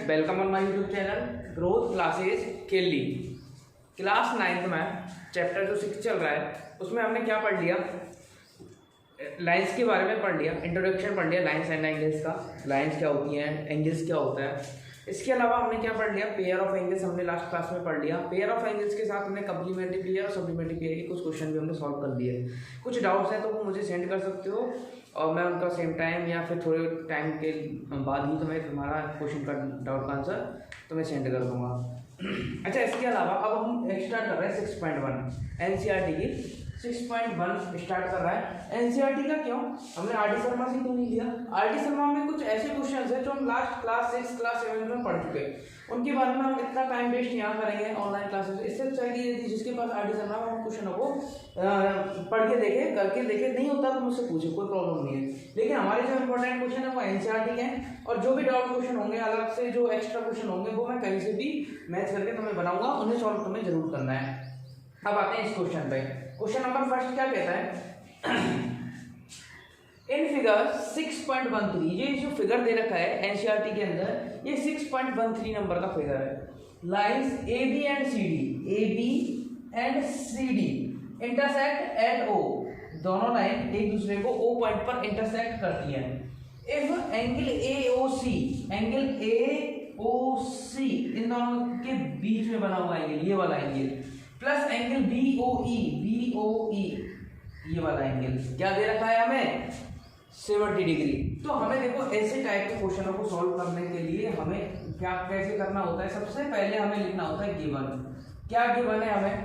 Welcome on my YouTube channel growth classes केली। Class 9th में chapter जो 6 चल रहा है उसमें हमने क्या पढ़ लिया, लाइंस के बारे में पढ़ लिया, इंट्रोडक्शन पढ़ लिया लाइंस एंड एंगल्स का, लाइंस क्या होती हैं, एंगल्स क्या होता है। इसके अलावा हमने क्या पढ़ लिया, पेयर ऑफ एंगल्स हमने लास्ट क्लास में पढ़ लिया। पेयर ऑफ एंगल्स के साथ हमने कम्प्लीमेंट्री पेयर और सप्लीमेंट्री पेयर के कुछ क्वेश्चन भी हमने सॉल्व कर दिए। कुछ डाउट्स हैं तो वो मुझे सेंड कर सकते हो और मैं उनका सेम टाइम या फिर थोड़े टाइम के बाद ही तुम्हें तुम्हारा क्वेश्चन का डाउट का आंसर तुम्हें सेंड कर दूंगा। अच्छा, इसके अलावा अब हम स्टार्ट कर रहे हैं 6.1 एनसीईआरटी की 6.1 स्टार्ट कर रहा है। एनसीईआरटी का क्यों, हमने आरडी शर्मा से क्यों नहीं लिया। आरडी शर्मा में कुछ ऐसे क्वेश्चंस हैं जो हम लास्ट क्लास 6 क्लास 7 में पढ़ चुके हैं, उनके बारे में हम इतना टाइम वेस्ट यहाँ करेंगे ऑनलाइन क्लासेस। इससे चाहिए जिसके पास आरडी शर्मा हम क्वेश्चनों को पढ़ के देखे, करके देखे, नहीं होता तो मुझसे पूछे, कोई प्रॉब्लम नहीं है। लेकिन हमारे जो इंपॉर्टेंट क्वेश्चन है वो एनसीईआरटी के हैं और जो भी डाउट क्वेश्चन होंगे, अलग से जो एक्स्ट्रा क्वेश्चन होंगे वो मैं कहीं से भी मैच करके तुम्हें बनाऊंगा, उन्हें सॉल्व तुम्हें जरूर करना है। अब आते हैं इस क्वेश्चन पे। क्वेश्चन नंबर फर्स्ट क्या कहता है, इन फिगर 6.13, ये जो फिगर दे रखा है एनसीईआरटी के अंदर, ये 6.13 नंबर का फिगर है। Lines A B and C D intersect at O, दोनों लाइन एक दूसरे को ओ पॉइंट पर इंटरसेक्ट करती हैं। इफ एंगल ए ओ सी इन दोनों के बीच में बना हुआ एंगल, ये वाला angle, plus angle B O E, ये वाला एंगल क्या दे रखा है हमें, 70 डिग्री। तो हमें देखो ऐसे टाइप के क्वेश्चनों को सॉल्व करने के लिए हमें क्या कैसे करना होता है, सबसे पहले हमें लिखना होता है गिवन। क्या गिवन है हमें,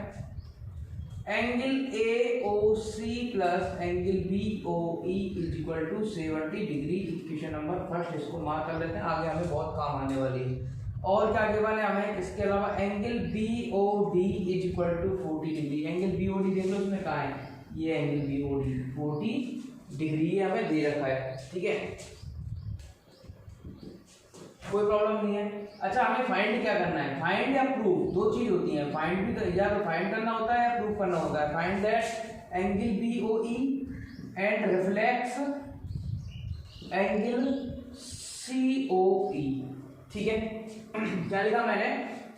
angle A O C plus angle B O E is equal to 70 degree. Equation number first इसको मार्क कर लेते हैं, आगे हमें बहुत काम आने वाली है। और क्या गिवन है हमें, इसके अलावा angle B O D is equal to 40 degree. Angle B O D देख लो इसमें कहाँ है, ये angle B O D 40 degree हमें दे रखा है, ठीक है, कोई प्रॉब्लम नहीं है। अच्छा, हमें फाइंड क्या करना है, फाइंड या प्रूव, दो चीज होती है। फाइंड भी या तो फाइंड करना होता है या प्रूव करना होता है। Find that angle B O E and reflex angle C O E, ठीक है। क्या लिखा मैंने,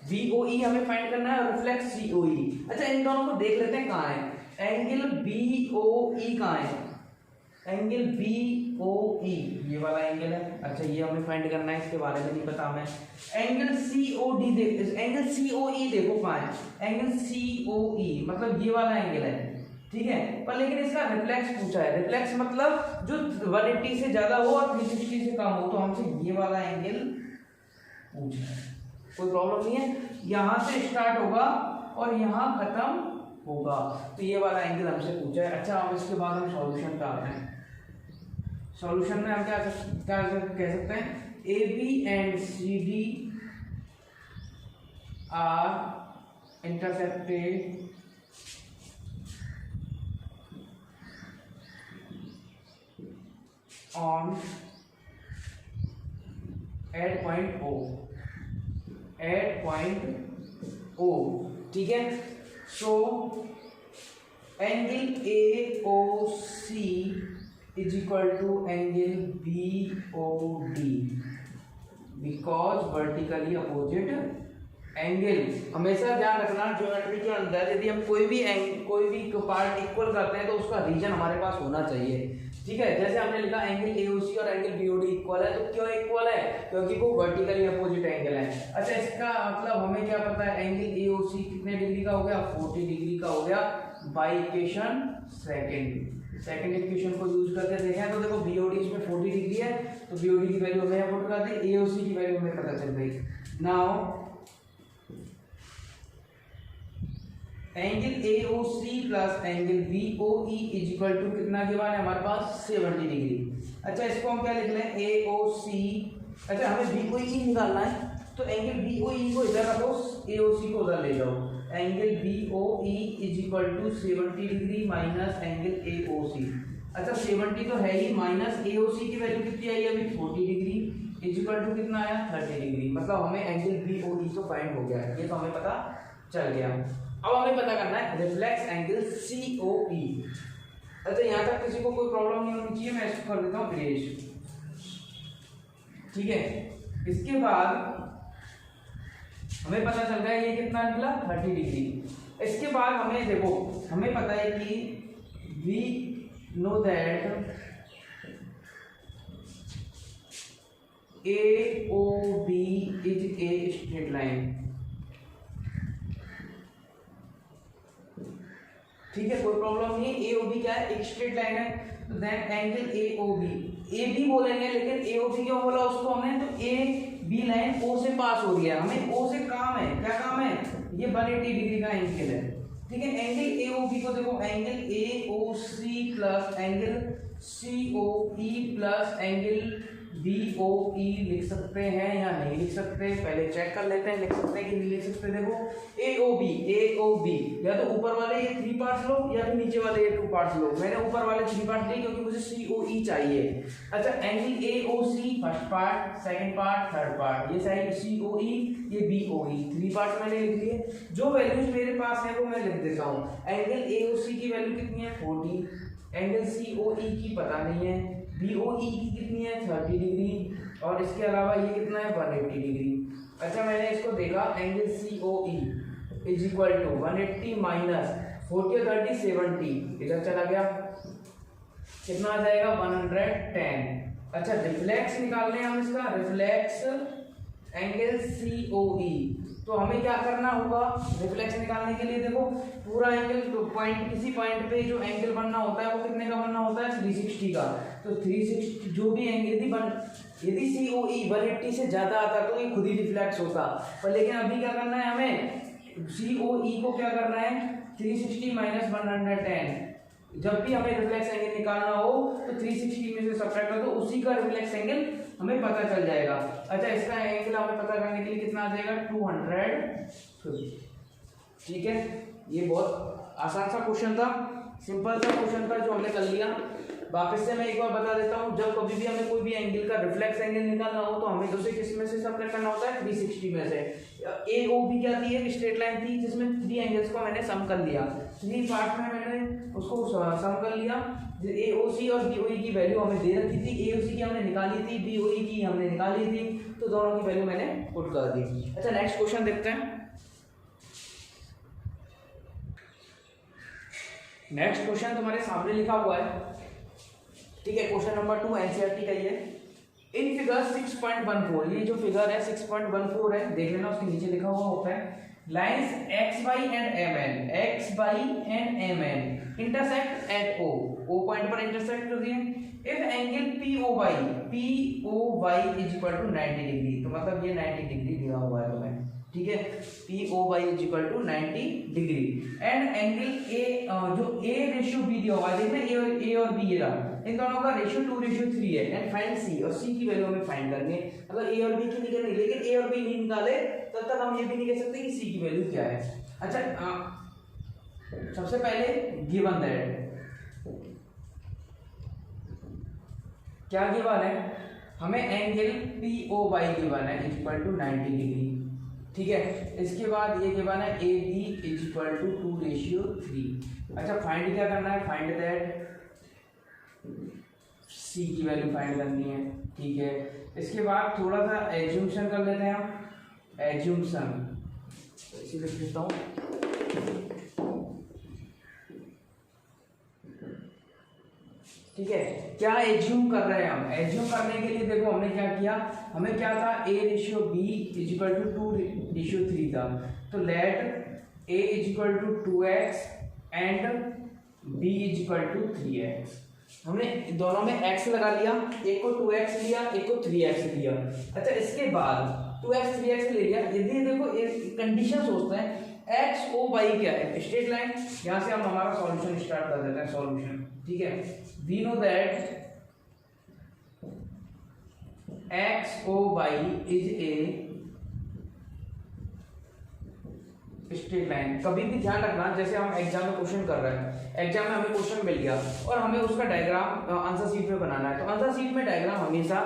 बी ओ ई हमें फाइंड करना है और रिफ्लेक्स सी ओ ई। अच्छा, इन दोनों को देख लेते हैं कहाँ है। एंगल बी ओ ई कहाँ है, एंगल बी ओ ई ये वाला एंगल है। अच्छा, ये हमें फाइंड करना है, इसके बारे में नहीं पता हमें। एंगल सी ओ डी देख, एंगल सी ओ ई देखो कहाँ है, एंगल सी ओ ई मतलब ये वाला एंगल है, ठीक है। पर लेकिन इसका रिफ्लेक्स पूछा है, रिफ्लेक्स मतलब जो 180 से ज्यादा हो और 360 से कम हो, तो हमसे ये वाला एंगल पूछा है, कोई प्रॉब्लम नहीं है। यहाँ से स्टार्ट होगा और यहाँ खत्म होगा, तो ये वाला एंगल हमसे पूछा है। अच्छा, अब इसके बाद हम सॉल्यूशन पे आते हैं। सॉल्यूशन में हम क्या कह सकते हैं, A B and C D are intersected on at point O, ठीक है। So angle A O C is equal to angle B O D because vertically opposite angle. हमेशा ध्यान रखना ज्योमेट्री के अंदर यदि हम कोई भी पार्ट इक्वल करते हैं तो उसका रीजन हमारे पास होना चाहिए, ठीक है। जैसे हमने लिखा एंगल ए ओ सी और angle B O D equal है, तो क्यों इक्वल है, क्योंकि वो वर्टिकली अपोजिट एंगल है। अच्छा, इसका मतलब हमें क्या पता है, एंगल ए ओ सी कितने डिग्री का हो गया, 40 डिग्री का हो गया बाय इक्वेशन सेकंड इक्वेशन को यूज करके देखें तो देखो बी ओ डी इसमें 40 डिग्री है, तो बी ओ डी की वैल्यू हमें पुट कर दी, ए ओ सी की वैल्यू हमें पता चल गई। Now angle A O C plus angle B O E is equal to कितना गिवन है हमारे पास, 70 डिग्री। अच्छा, इसको हम क्या लिख लें, ए ओ सी। अच्छा, हमें बी ओ ई निकालना है, तो एंगल बी ओ ई को इधर रखो, ए ओ सी को उधर ले जाओ। Angle B O E is equal to 70 degree minus angle A O C. अच्छा, 70 तो है ही, माइनस ए ओ सी की वैल्यू कितनी आई अभी, 40 डिग्री इज इक्वल टू कितना आया, 30 डिग्री। मतलब हमें एंगल बी ओ ई तो फाइंड हो गया, ये तो हमें पता चल गया। अब हमें पता करना है रिफ्लेक्स एंगल सी ओ ई। अच्छा, यहाँ तक किसी को कोई प्रॉब्लम नहीं होनी चाहिए, मैं इसको कर देता हूँ ग्रेज, ठीक है। इसके बाद हमें पता चल रहा है ये कितना निकला 30 डिग्री। इसके बाद हमें देखो हमें पता है कि we know that AOB is a straight line. ठीक है, कोई प्रॉब्लम नहीं है। AOB क्या है, एक स्ट्रेट लाइन है। तो देन एंगल AOB, AB बोलेंगे लेकिन AOB क्यों बोला उसको हमने, तो AB लाइन O से पास हो रही है, हमें O से काम है। क्या काम है, ये 180 डिग्री का एंगल है। ठीक है, एंगल AOB को देखो angle AOC plus angle COE plus angle BOE लिख सकते हैं या नहीं लिख सकते, पहले चेक कर लेते हैं लिख सकते हैं कि नहीं लिख सकते। देखो AOB या तो ऊपर वाले ये 3 पार्ट्स लो या फिर नीचे वाले ये 2 पार्ट्स लो। मैंने ऊपर वाले 3 पार्ट्स लिए क्योंकि मुझे COE चाहिए। अच्छा, angle AOC first part, second part, third part, ये साइड COE, ये BOE, 3 पार्ट्स मैंने लिख लिए। जो वैल्यूज मेरे पास है वो मैं लिख देता हूँ। एंगल AOC की वैल्यू कितनी है 40, एंगल COE की पता नहीं है, BOE की कितनी है 30 डिग्री, और इसके अलावा ये कितना है 180 डिग्री। अच्छा, मैंने इसको देखा angle COE is equal to 180 minus 40 और 30 70, इधर चला गया, कितना आ जाएगा 110। अच्छा, रिफ्लेक्स निकालने हैं हम इसका, रिफ्लेक्स एंगल COE। तो हमें क्या करना होगा रिफ्लेक्स निकालने के लिए, देखो पूरा एंगल पॉइंट, किसी पॉइंट पे जो एंगल बनना होता है वो कितने का बनना होता है 360 का। तो 360 जो भी एंगल यदि COE 180 से ज्यादा आता तो ये खुद ही रिफ्लेक्स होता, पर लेकिन अभी क्या करना है हमें, COE को क्या करना है 360 माइनस 110। जब भी हमें रिफ्लेक्स एंगल निकालना हो तो 360 में से सब्ट्रैक्ट कर दो, उसी का रिफ्लेक्स एंगल हमें पता चल जाएगा। अच्छा, इसका एंगल हमें पता करने के लिए कितना आ जाएगा 250। ठीक है, ये बहुत आसान सा क्वेश्चन था, सिंपल सा क्वेश्चन था जो हमने कर लिया। वापस से मैं एक बार बता देता हूँ, जब कभी भी हमें कोई भी एंगल का रिफ्लेक्स एंगल निकालना हो तो हमें उसे किस में से सब्ट्रैक्ट करना होता है 360 में से। AOB क्या थी, एक स्ट्रेट लाइन थी जिसमें 3 एंगल्स को मैंने सम कर लिया, 3 पार्ट में मैंने उसको सम कर लिया। AOC और BOE की वैल्यू हमें दे रखी थी, AOC की हमने निकाली थी, BOE की हमने निकाली थी, तो दोनों की वैल्यू मैंने पुट कर दी। अच्छा, नेक्स्ट क्वेश्चन देखते हैं। नेक्स्ट क्वेश्चन तुम्हारे सामने लिखा हुआ है। ठीक है, क्वेश्चन नंबर 2 NCERT का ही है। इन फिगर 6.14, ये जो फिगर है 6.14 है, देख लेना उसके नीचे लिखा हुआ होता है lines XY and MN intersect at O point पर इंटरसेक्ट कर दिए। If angle POY is equal to 90 degree, तो मतलब ये 90 डिग्री दिया हुआ है तुम्हें। ठीक है, POY is equal to 90 degree and angle जो A/B दिया हुआ है, देखना A और B ये रहा, इन दोनों का रेशियो 2:3 है। एंड फाइंड C, और C की वैल्यू हमें फाइंड करनी है। अगर A और B की निकल नहीं, लेकिन A और B नहीं निकाले तब तक हम ये भी नहीं कह सकते कि C की वैल्यू क्या है। अच्छा, सबसे पहले गिवन दैट, क्या गिवन है हमें, एंगल POY गिवन है इक्वल टू 90 डिग्री। ठीक है, इसके बाद ये गिवन है AB इज इक्वल टू 2:3। अच्छा, फाइंड क्या करना है, फाइंड दैट C की वैल्यू फाइंड करनी है। ठीक है, इसके बाद थोड़ा सा एज्यूम्शन कर लेते हैं हम, एज्यूम्शन इसी लिख देता हूँ। ठीक है, क्या एज्यूम कर रहे हैं हम, एज्यूम करने के लिए देखो हमने क्या किया, हमें क्या था A/B इज इक्वल टू 2:3 था, तो let A is equal to 2x and B is equal to 3x। हमने दोनों में x लगा लिया, एक को 2x लिया, एक को 3x लिया। अच्छा, इसके बाद 2x 3x ले लिया। यदि देखो एक कंडीशन सोचते हैं XOY क्या है, स्ट्रेट लाइन, यहाँ से हम हमारा सॉल्यूशन स्टार्ट कर देते हैं, सॉल्यूशन। ठीक है, we know that XOY is a straight line. कभी भी ध्यान रखना, जैसे हम एग्जाम में क्वेश्चन कर रहे हैं, एग्जाम में हमें क्वेश्चन मिल गया और हमें उसका डायग्राम आंसर शीट में बनाना है, तो आंसर शीट में डायग्राम हमेशा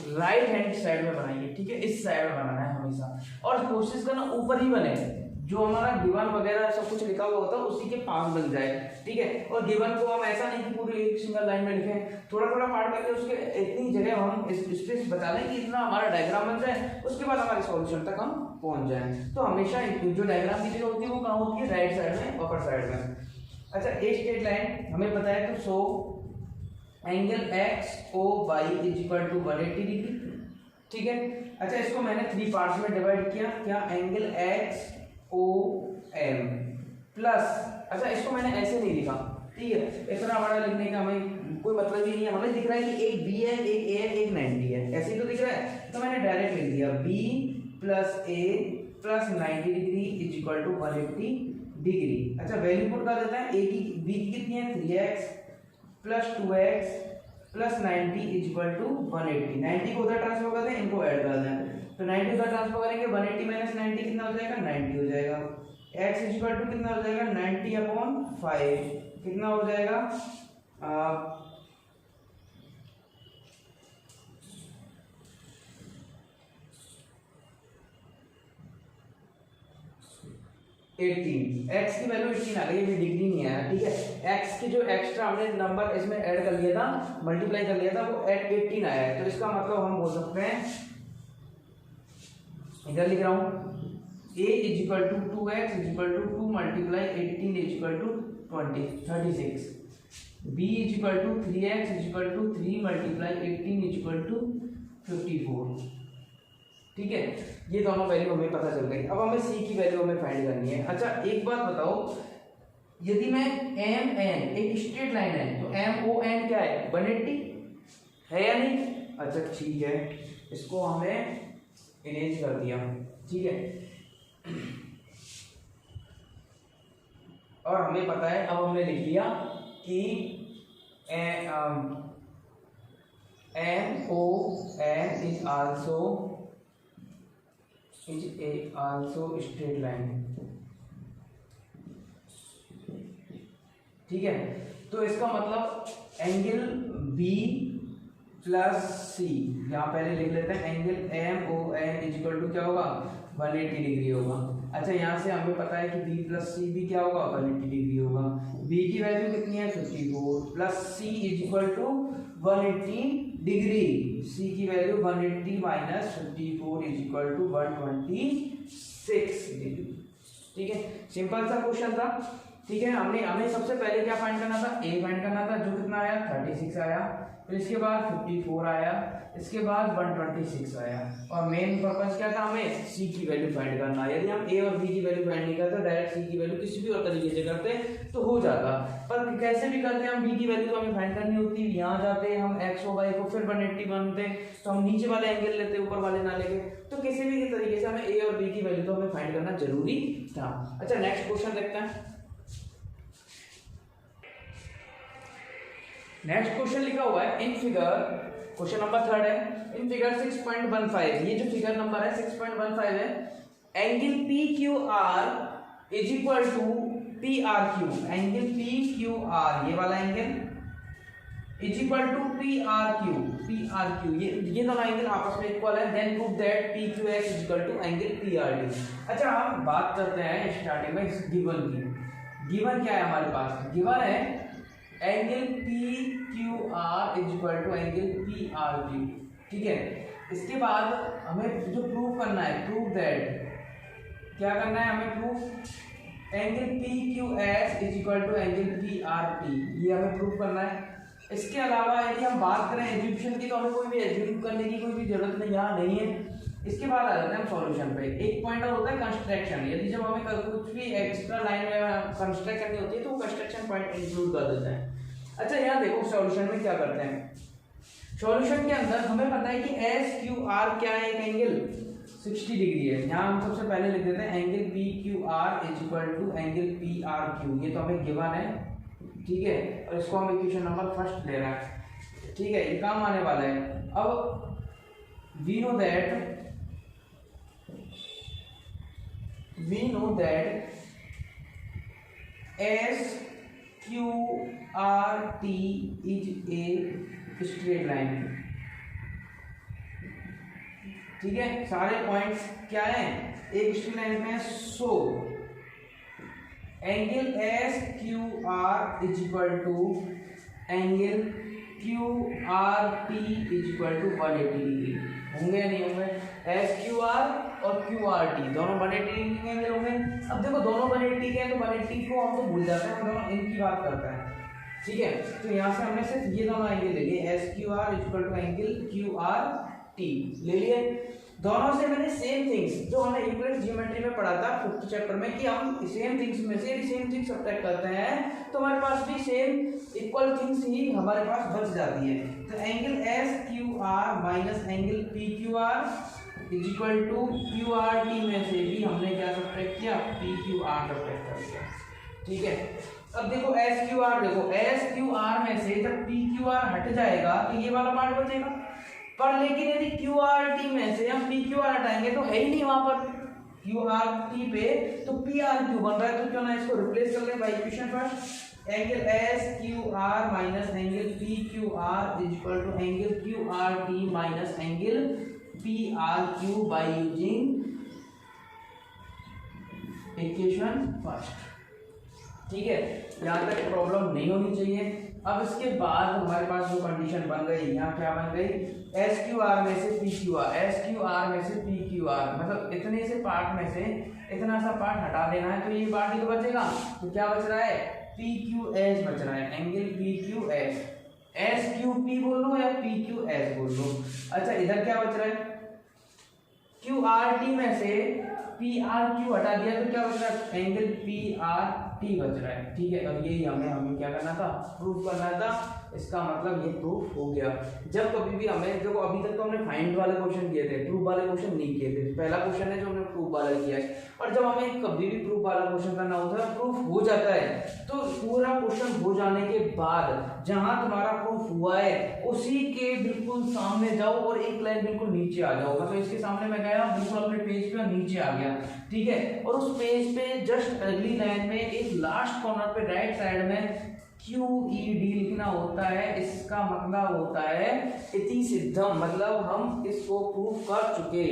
राइट हैंड साइड में बनाइए। ठीक है, इस साइड में बनाना है हमेशा, और कोशिश करना ऊपर ही बने, जो हमारा गिवन वगैरह सब कुछ लिखा हुआ होता है उसी के पास बन जाए, ठीक है। और गिवन को हम ऐसा नहीं कि पूरी एक सिंगल लाइन में लिखें, थोड़ा थोड़ा पार्ट करके उसके इतनी जगह हम स्पेस बता दें कि इतना हमारा डायग्राम बन जाए, उसके बाद हमारे सॉल्यूशन तक हम पहुंच जाएं। तो हमेशा जो डायग्राम की जगह होती है वो कहाँ होती है, राइट साइड में, अपर साइड में। अच्छा, एक स्ट्रेट लाइन हमें पता है, तो so angle X O Y is equal to 180 degree, ठीक है। अच्छा, इसको मैंने 3 पार्ट्स में डिवाइड किया, क्या, angle X O M plus, अच्छा इसको मैंने ऐसे नहीं लिखा, ठीक है, इतना बड़ा लिखने का हमें कोई मतलब ही नहीं है, हमें दिख रहा है कि एक बी है, एक ए है, एक 90 है, ऐसे ही तो दिख रहा है, तो मैंने डायरेक्ट लिख दिया B plus A plus 90 degree is equal to 180 degree. अच्छा, वैल्यू पुट कर देते हैं, ए की बी की कितनी है, 3x plus 2x plus 90 is equal to 180। 90 को उधर ट्रांसफर कर दें, इनको ऐड कर दें, तो 90 उधर ट्रांसफर करेंगे, 180 माइनस 90 कितना हो जाएगा, 90 हो जाएगा। x इज इक्वल टू कितना हो जाएगा, 90/5, कितना हो जाएगा, 18, x की वैल्यू 18 आ गई, ये डिग्री नहीं आया, ठीक है। x की जो एक्स्ट्रा हमने नंबर इसमें ऐड कर लिया था, मल्टीप्लाई कर लिया था, वो 18 आया है, तो इसका मतलब हम बोल सकते हैं, इधर लिख रहा हूँ, a is equal to 2x is equal to 2 multiply 18 is equal to 36, b is equal to 3x is equal to 3 multiply 18 is equal to 54, ठीक है। ये दोनों वैल्यू हमें पता चल गई। अब हमें c की वैल्यू हमें फाइंड करनी है। अच्छा, एक बात बताओ, यदि मैं एम एन, एक स्ट्रेट लाइन है, तो एम ओ एन क्या है, 180 है या नहीं? अच्छा ठीक है, इसको हमें इरेज कर दिया, ठीक है। और हमें पता है, अब हमने लिख लिया कि M O N is also straight line, ठीक है। तो इसका मतलब एंगल बी प्लस सी, यहाँ पहले लिख लेते हैं, angle M O N is equal to क्या होगा, 180 डिग्री होगा। अच्छा, यहाँ से हमें पता है कि बी प्लस सी भी क्या होगा, 180 डिग्री होगा। बी की वैल्यू कितनी है, 54 plus C is equal to 180 degree, C की value 180 minus 54 is equal to 126 degree, ठीक है। सिंपल सा क्वेश्चन था, ठीक है। हमें सबसे पहले क्या फाइंड करना था, ए फाइंड करना था, जो कितना आया, 36 आया, फिर इसके बाद 54 आया, इसके बाद 126 आया, और मेन पर्पस क्या था, हमें सी की वैल्यू फाइंड करना। यदि हम ए और बी की वैल्यू फाइंड नहीं करते, डायरेक्ट सी की वैल्यू किसी भी और तरीके से करते तो हो जाता, पर कैसे भी करते हम, बी की वैल्यू तो हमें फाइंड करनी होती, यहाँ जाते हम एक्स और वाई को, फिर 180 बनते, तो हम नीचे वाले एंगल लेते, ऊपर वाले ना लेके, तो किसी भी तरीके से हमें ए और बी की वैल्यू तो हमें फाइंड करना जरूरी था। अच्छा, नेक्स्ट क्वेश्चन देखते हैं। नेक्स्ट क्वेश्चन लिखा हुआ है, इन फिगर, क्वेश्चन नंबर 3 है, इन फिगर 6.15, ये जो फिगर नंबर है 6.15 है, angle P Q R is equal to P R Q, angle P Q R, ये वाला angle is equal to P R Q, ये दोनों एंगल आपस में इक्वल है, then prove that P Q X is equal to angle P R D. अच्छा, हम बात करते हैं स्टार्टिंग में गिवन की। गिवन क्या है हमारे पास, गिवन है angle P Q R is equal to angle P R Q, ठीक है। इसके बाद हमें जो प्रूव करना है, प्रूव दैट, क्या करना है हमें, prove angle P Q S is equal to angle P R P, ये हमें प्रूव करना है। इसके अलावा यदि हम बात करें एज्यूम्पशन की, तो हमें कोई भी एज्यूम करने की कोई भी जरूरत नहीं, यहाँ नहीं है। इसके बाद आ जाते हैं हम सॉल्यूशन पे। एक पॉइंट और होता है कंस्ट्रक्शन, यदि जब हमें कुछ भी एक्स्ट्रा लाइन में कंस्ट्रक्ट करनी होती है तो वो कंस्ट्रक्शन पॉइंट इंक्लूड कर देते हैं। अच्छा, यहाँ देखो सॉल्यूशन में क्या करते हैं, सॉल्यूशन के अंदर हमें पता है कि एस क्यू आर क्या है, एक एंगल 60 डिग्री है। यहाँ हम सबसे पहले लिख देते हैं angle P Q R is equal to angle P R Q, ये तो हमें गिवन है, ठीक है, और इसको हम इक्वेशन नंबर फर्स्ट ले रहे हैं, ठीक है, ये काम आने वाला है। अब we know that S Q R T is a straight line, ठीक है, सारे पॉइंट्स क्या है, एक स्ट्रेट लाइन में। So angle S Q R is equal to angle Q R T is equal to 180 degree होंगे या नहीं होंगे? एस क्यू आर और क्यू आर टी दोनों 180 डिग्री के एंगल होंगे। अब देखो दोनों 180 के हैं तो 180 को हम तो भूल जाते हैं, हम दोनों इनकी बात करते हैं, ठीक है। तो यहाँ से हमने सिर्फ ये दोनों एंगल ले लिए, S Q R is equal to angle Q R T ले लिए। दोनों से मैंने सेम थिंग्स जो हमने यूक्लिड ज्योमेट्री में पढ़ा था 5th चैप्टर में कि हम सेम थिंग्स में से भी सेम थिंग्स सब्ट्रैक्ट करते हैं तो हमारे पास भी सेम इक्वल थिंग्स ही हमारे पास बच जाती है। तो angle S Q R minus angle P Q R is equal to Q R T में से भी हमने क्या सब्ट्रैक्ट किया, पी क्यू आर सब्ट्रैक्ट कर दिया, ठीक है। अब देखो एस क्यू आर, देखो एस क्यू आर में से जब पी क्यू आर हट जाएगा तो ये वाला पार्ट बचेगा, पर लेकिन यदि क्यू आर टी में से हम पी क्यू आर हटाएंगे तो है ही नहीं वहां पर क्यू आर टी पे, तो पी आर क्यू बन रहा है, तो क्यों ना इसको रिप्लेस कर ले by equation first. Angle S Q R minus angle P Q R is equal to angle Q R T minus angle P R Q by using equation first, ठीक है। यहाँ तक प्रॉब्लम नहीं होनी चाहिए। अब इसके बाद हमारे पास जो कंडीशन बन गई, यहाँ क्या बन गई, एस क्यू आर में से P Q are, S Q are में से पी क्यू आर, मतलब इतने से पार्ट में से इतना सा पार्ट हटा देना है तो ये पार्ट ही तो बचेगा। तो क्या बच रहा है, पी क्यू एस बच रहा है, angle P Q S, S Q P बोल लो या पी क्यू एस बोल लो। अच्छा इधर क्या बच रहा है, क्यू आर टी में से पी आर क्यू हटा दिया तो क्या बच रहा है, एंगल पी आर टी बच रहा है, ठीक है। अब यही हमें क्या करना था, प्रूफ करना था। इसका मतलब ये प्रूफ हो गया। जब कभी भी हमें, देखो अभी तक तो हमने फाइंड वाले क्वेश्चन किए थे, प्रूफ वाले क्वेश्चन नहीं किए थे। पहला क्वेश्चन है जो हमने प्रूफ वाला किया है, और जब हमें कभी भी प्रूफ वाला क्वेश्चन करना होता है, प्रूफ हो जाता है तो पूरा क्वेश्चन हो जाने के बाद जहां तुम्हारा प्रूफ हुआ है उसी के बिल्कुल सामने जाओ और एक लाइन बिल्कुल नीचे आ जाओ। मतलब इसके सामने मैं गया बिल्कुल अपने पेज पे नीचे आ गया, ठीक है। और उस पेज पे जस्ट अगली लाइन में एक लास्ट कॉर्नर पे राइट साइड में QED लिखना होता है। इसका मतलब होता है इति सिद्धम, मतलब हम इसको प्रूफ कर चुके,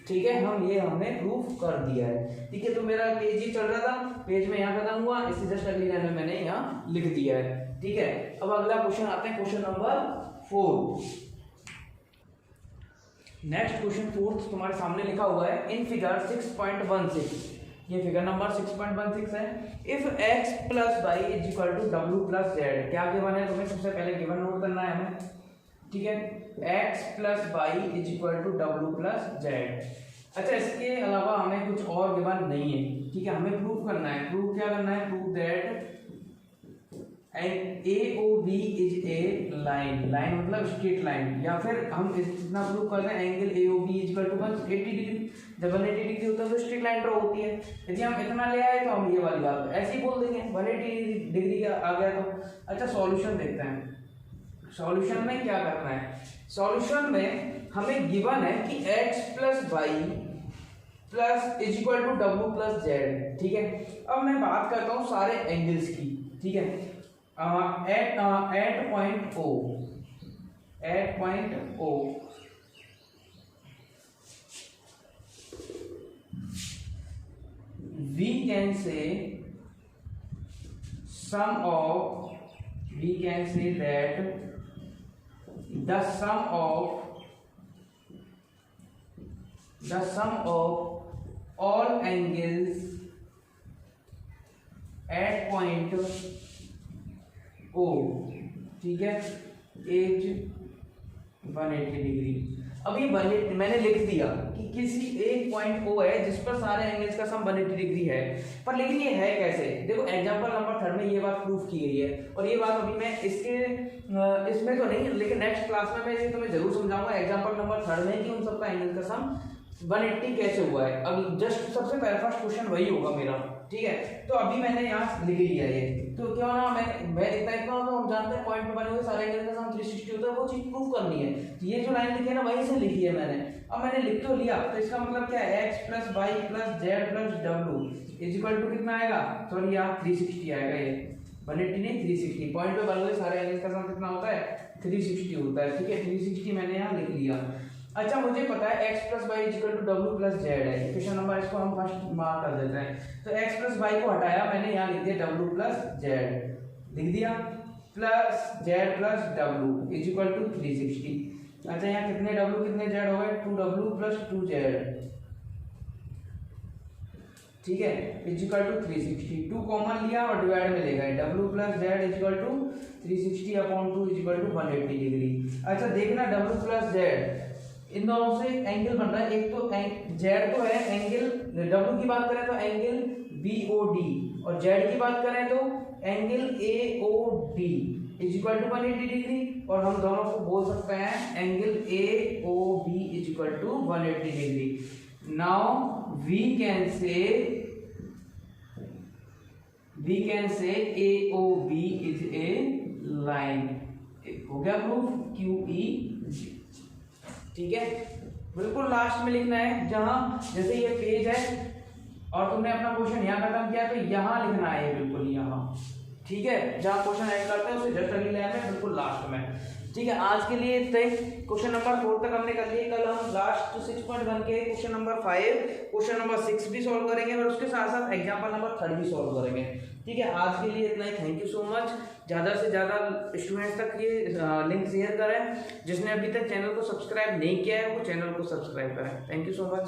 ठीक है। हमने प्रूफ कर दिया है, ठीक है। तो मेरा पेज ही चल रहा था, पेज में यहाँ खत्म हुआ, इससे जस्ट अगली लाइन में मैंने यहाँ लिख दिया है, ठीक है। अब अगला क्वेश्चन आते हैं, क्वेश्चन नंबर 4। नेक्स्ट क्वेश्चन 4 तुम्हारे सामने लिखा हुआ है इन फिगर 6.16, ये फिगर नंबर 6.16 है। If x plus y is equal to डब्ल्यू प्लस जेड, क्या गिवन है तुम्हें, सबसे पहले गिवन नोट करना है हमें, ठीक है। x plus y is equal to डब्ल्यू प्लस जेड। अच्छा इसके अलावा हमें कुछ और गिवन नहीं है, ठीक है। हमें प्रूव करना है, प्रूव क्या करना है, prove that AOB is a line, line मतलब स्ट्रेट लाइन, या फिर हम इतना प्रूव करते हैं angle AOB is equal to 180 degree. जब 180 डिग्री होता है तो स्ट्रेट लाइन ड्रॉ होती है। यदि हम इतना ले आए तो हम ये वाली बात ऐसे ही बोल देंगे 180 डिग्री आ गया तो। अच्छा सॉल्यूशन देखते हैं, सॉल्यूशन में क्या करना है। सॉल्यूशन में हमें गिवन है कि x plus y plus is equal to डब्ल्यू प्लस जेड, ठीक है। अब मैं बात करता हूँ सारे एंगल्स की, ठीक है। At point O we can say that the sum of all angles at point O, ठीक है, इज 180 डिग्री। अब ये मैंने लिख दिया कि किसी एक पॉइंट O है जिस पर सारे एंगल्स का सम 180 डिग्री है, पर लेकिन ये है कैसे, देखो एग्जांपल नंबर 3 में ये बात प्रूफ की गई है, और ये बात अभी मैं इसमें तो नहीं, लेकिन नेक्स्ट क्लास में मैं ये तुम्हें जरूर समझाऊंगा एग्जांपल नंबर 3 में कि उन सबका एंगल का सम 180 कैसे हुआ है। अब जस्ट सबसे पहला फर्स्ट क्वेश्चन वही होगा मेरा, ठीक है। तो अभी मैंने यहाँ लिख लिया ये, तो क्यों ना मैं इतना तो हम जानते हैं पॉइंट पे बने हुए सारे एंगल का सम 360 होता है, वो चीज प्रूव करनी है। तो ये जो लाइन लिखी है ना वहीं से लिखी है मैंने। अब मैंने लिख तो लिया, तो इसका मतलब क्या है, x plus y plus z plus डब्ल्यू इज इक्वल टू कितना आएगा, सॉरी यहाँ 360 आएगा, ये 180 नहीं 360। पॉइंट पे बने हुए सारे एंगल का सम कितना होता है, 360 होता है, ठीक है। 360 मैंने यहाँ लिख लिया। अच्छा मुझे पता है x plus y is equal to डब्ल्यू प्लस जेड है, इक्वेशन नंबर इसको हम फर्स्ट मार्क कर देते हैं। तो x प्लस वाई को हटाया मैंने, यहाँ लिख दिया डब्ल्यू प्लस जेड लिख दिया, प्लस जेड प्लस डब्ल्यू इजिकल टू 360। अच्छा यहाँ कितने डब्ल्यू कितने जेड हो गए, 2w प्लस 2z, ठीक है, इजिकल टू 360। 2 कॉमन लिया और डिवाइड में ले गए, w plus z is equal to 360 upon 2 is equal to 180 degree. अच्छा देखना w प्लस जेड इन दोनों से एंगल बन रहा है, एक तो जेड तो है एंगल, w की बात करें तो एंगल BOD और जेड की बात करें तो angle AOD is equal to 180 degree, और हम दोनों को बोल सकते हैं angle AOB is equal to 180 degree. Now we can say AOB is a line। हो गया प्रूफ, QE, ठीक है। बिल्कुल लास्ट में लिखना है, जहां जैसे ये पेज है और तुमने अपना क्वेश्चन यहाँ खत्म किया तो यहाँ लिखना है, बिल्कुल यहाँ, ठीक है, जहाँ क्वेश्चन ऐड करते हैं उसे जस्ट अगली लाइन में बिल्कुल लास्ट में, ठीक है। आज के लिए इतना ही, क्वेश्चन नंबर 4 तक हमने कर लिए। कल हम लास्ट 6.1 के क्वेश्चन नंबर 5, क्वेश्चन नंबर 6 भी सॉल्व करेंगे और उसके साथ साथ एग्जाम्पल नंबर 3 भी सॉल्व करेंगे, ठीक है। आज के लिए इतना ही, थैंक यू सो मच। ज़्यादा से ज़्यादा स्टूडेंट्स तक ये लिंक शेयर करें, जिसने अभी तक चैनल को सब्सक्राइब नहीं किया है वो चैनल को सब्सक्राइब करें। Thank you so much.